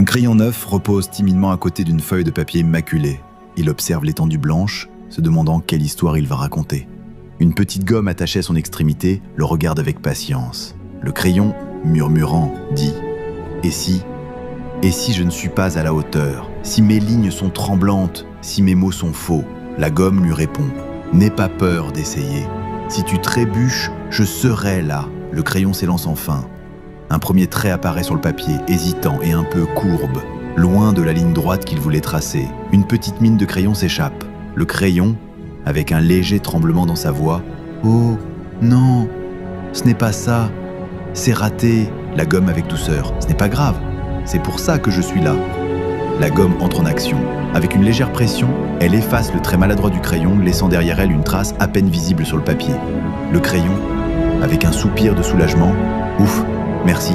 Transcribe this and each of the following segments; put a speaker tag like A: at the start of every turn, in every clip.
A: Un crayon neuf repose timidement à côté d'une feuille de papier immaculée. Il observe l'étendue blanche, se demandant quelle histoire il va raconter. Une petite gomme attachée à son extrémité le regarde avec patience. Le crayon, murmurant, dit « Et si je ne suis pas à la hauteur? Si mes lignes sont tremblantes? Si mes mots sont faux ?» La gomme lui répond « N'aie pas peur d'essayer. Si tu trébuches, je serai là. » Le crayon s'élance enfin. Un premier trait apparaît sur le papier, hésitant et un peu courbe, loin de la ligne droite qu'il voulait tracer. Une petite mine de crayon s'échappe. Le crayon, avec un léger tremblement dans sa voix, « Oh, non, ce n'est pas ça. C'est raté. » La gomme avec douceur, « Ce n'est pas grave. C'est pour ça que je suis là. » La gomme entre en action. Avec une légère pression, elle efface le trait maladroit du crayon, laissant derrière elle une trace à peine visible sur le papier. Le crayon, avec un soupir de soulagement, « Ouf, merci,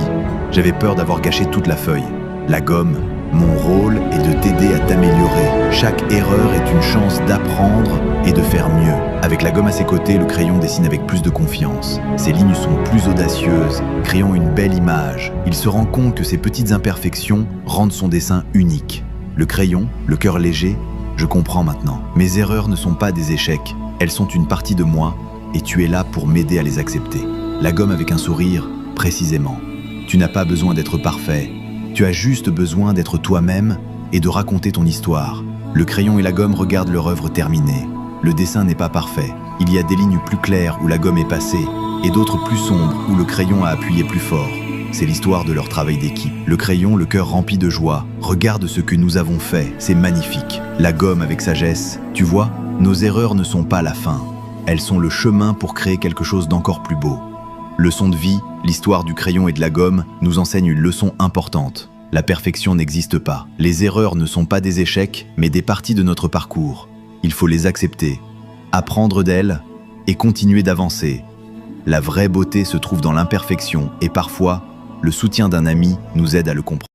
A: j'avais peur d'avoir gâché toute la feuille. » La gomme, « Mon rôle est de t'aider à t'améliorer. Chaque erreur est une chance d'apprendre et de faire mieux. » Avec la gomme à ses côtés, le crayon dessine avec plus de confiance. Ses lignes sont plus audacieuses, créant une belle image. Il se rend compte que ces petites imperfections rendent son dessin unique. Le crayon, le cœur léger, « Je comprends maintenant. Mes erreurs ne sont pas des échecs. Elles sont une partie de moi et tu es là pour m'aider à les accepter. » La gomme avec un sourire, « Précisément. Tu n'as pas besoin d'être parfait. Tu as juste besoin d'être toi-même et de raconter ton histoire. » Le crayon et la gomme regardent leur œuvre terminée. Le dessin n'est pas parfait. Il y a des lignes plus claires où la gomme est passée et d'autres plus sombres où le crayon a appuyé plus fort. C'est l'histoire de leur travail d'équipe. Le crayon, le cœur rempli de joie, regarde ce que nous avons fait. C'est magnifique. La gomme avec sagesse, tu vois, nos erreurs ne sont pas la fin. Elles sont le chemin pour créer quelque chose d'encore plus beau. Leçon de vie, l'histoire du crayon et de la gomme nous enseigne une leçon importante. La perfection n'existe pas. Les erreurs ne sont pas des échecs, mais des parties de notre parcours. Il faut les accepter, apprendre d'elles et continuer d'avancer. La vraie beauté se trouve dans l'imperfection et parfois, le soutien d'un ami nous aide à le comprendre.